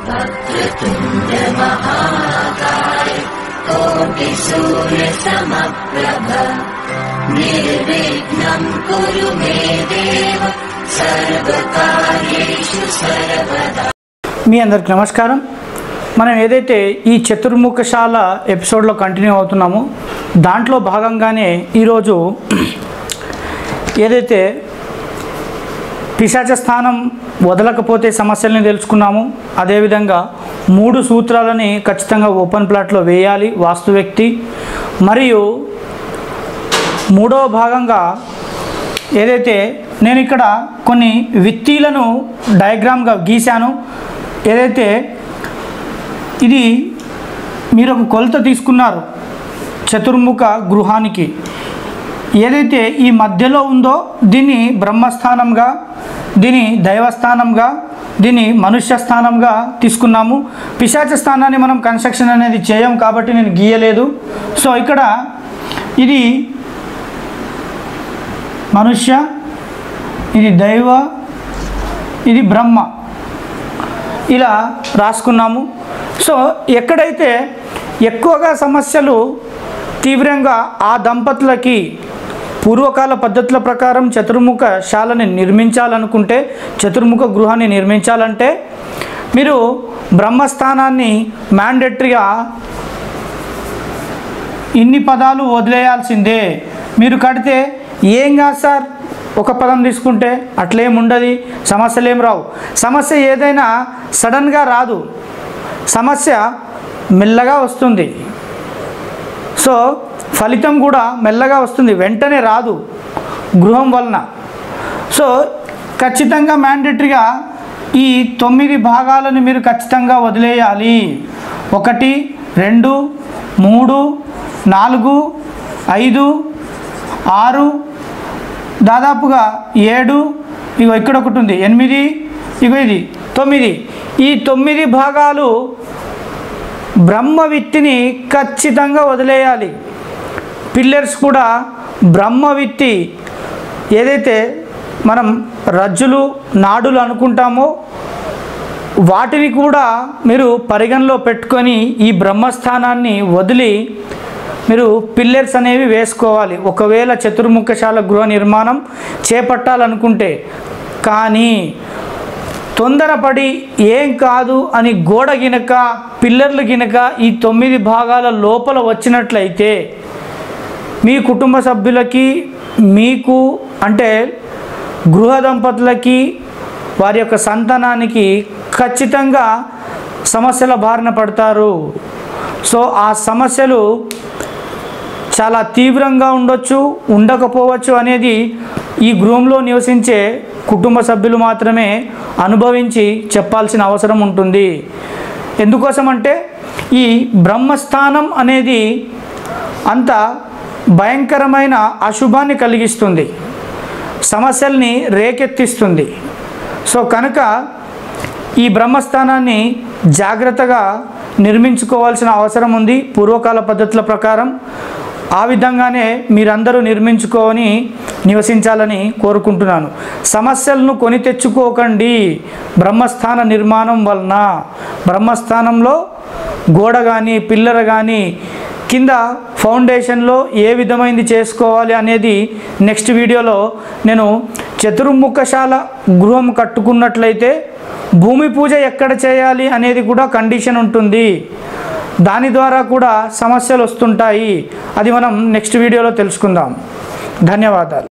वक्रतुण्ड महाकाय कोटि सूर्य समप्रभ निर्विघ्नं कुरु मे देव सर्वकार्येषु सर्वदा। మీ అందరికి నమస్కారం. మనం ఏదైతే ఈ చతుర్ముఖశాల ఎపిసోడ్లో కంటిన్యూ అవుతున్నామో దాంట్లో భాగంగానే ఈరోజు ఏదైతే పిశాచ స్థానం వదలకపోతే సమస్యల్ని తెలుసుకున్నాము. అదేవిధంగా 3 సూత్రాలని ఖచ్చితంగా ఓపెన్ ప్లాట్లో వేయాలి వాస్తు వ్యక్తి. మరియు 3వ భాగంగా ఏదైతే నేను ఇక్కడ కొన్ని విత్తీలను డయాగ్రామ్గా గీశాను. ఏదైతే ఇది మీరు ఒక కొలత తీసుకున్నారు చతుర్ముఖ గృహానికి, ఏదైతే ఈ మధ్యలో ఉందో దీన్ని బ్రహ్మస్థానంగా, దీని దైవస్థానంగా, దీని మనుష్య స్థానంగా తీసుకున్నాము. పిశాచ స్థానాన్ని మనం కన్స్ట్రక్షన్ అనేది చేయం కాబట్టి నేను గీయలేదు. సో ఇక్కడ ఇది మనుష్య, ఇది దైవ, ఇది బ్రహ్మ, ఇలా రాసుకున్నాము. సో ఎక్కడైతే ఎక్కువగా సమస్యలు తీవ్రంగా ఆ దంపతులకి పూర్వకాల పద్ధతుల ప్రకారం చతుర్ముఖ శాలని నిర్మించాలనుకుంటే, చతుర్ముఖ గృహాన్ని నిర్మించాలంటే మీరు బ్రహ్మస్థానాన్ని మ్యాండేటరీగా ఇన్ని పదాలు వదిలేయాల్సిందే. మీరు కడితే ఏం కాదు సార్, ఒక పదం తీసుకుంటే అట్లేముండదు, సమస్యలు ఏం రావు. సమస్య ఏదైనా సడన్గా రాదు, సమస్య మెల్లగా వస్తుంది. సో ఫలితం కూడా మెల్లగా వస్తుంది, వెంటనే రాదు గృహం వలన. సో ఖచ్చితంగా మ్యాండేటరీగా ఈ 9 భాగాలను మీరు ఖచ్చితంగా వదిలేయాలి. 1 2 3 4 5 6 దాదాపుగా 7, ఇగో ఇక్కడ ఒకటి ఉంది 8, ఇగో ఇది 9. ఈ 9 భాగాలు బ్రహ్మవిత్తిని ఖచ్చితంగా వదిలేయాలి. పిల్లర్స్ కూడా బ్రహ్మవిత్తి, ఏదైతే మనం రజ్జులు నాడులు అనుకుంటామో వాటిని కూడా మీరు పరిగణలో పెట్టుకొని ఈ బ్రహ్మస్థానాన్ని వదిలి మీరు పిల్లర్స్ అనేవి వేసుకోవాలి ఒకవేళ చతుర్ముఖశాల గృహ నిర్మాణం చేపట్టాలనుకుంటే. కానీ తొందరపడి ఏం కాదు అని గోడ గినక పిల్లర్లు గినక ఈ 9 భాగాల లోపల వచ్చినట్లయితే మీ కుటుంబ సభ్యులకి, మీకు అంటే గృహ దంపతులకి, వారి యొక్క సంతానానికి ఖచ్చితంగా సమస్యల బారిన పడతారు. సో ఆ సమస్యలు చాలా తీవ్రంగా ఉండొచ్చు, ఉండకపోవచ్చు అనేది ఈ గృహంలో నివసించే కుటుంబ సభ్యులు మాత్రమే అనుభవించి చెప్పాల్సిన అవసరం ఉంటుంది. ఎందుకోసం అంటే ఈ బ్రహ్మస్థానం అనేది అంత భయంకరమైన అశుభాన్ని కలిగిస్తుంది, సమస్యల్ని రేకెత్తిస్తుంది. సో కనుక ఈ బ్రహ్మస్థానాన్ని జాగ్రత్తగా నిర్మించుకోవాల్సిన అవసరం ఉంది పూర్వకాల పద్ధతుల ప్రకారం. ఆ విధంగానే మీరందరూ నిర్మించుకొని నివసించాలని కోరుకుంటున్నాను. సమస్యలను కొని తెచ్చుకోకండి బ్రహ్మస్థాన నిర్మాణం వలన. బ్రహ్మస్థానంలో గోడ కానీ పిల్లర్ కానీ కింద ఫౌండేషన్లో ఏ విధమైనది చేసుకోవాలి అనేది నెక్స్ట్ వీడియోలో నేను చతుర్ముఖశాల గృహం కట్టుకున్నట్లయితే భూమి పూజ ఎక్కడ చేయాలి అనేది కూడా కండిషన్ ఉంటుంది. దాని ద్వారా కూడా సమస్యలు వస్తుంటాయి. అది మనం నెక్స్ట్ వీడియోలో తెలుసుకుందాం. ధన్యవాదాలు.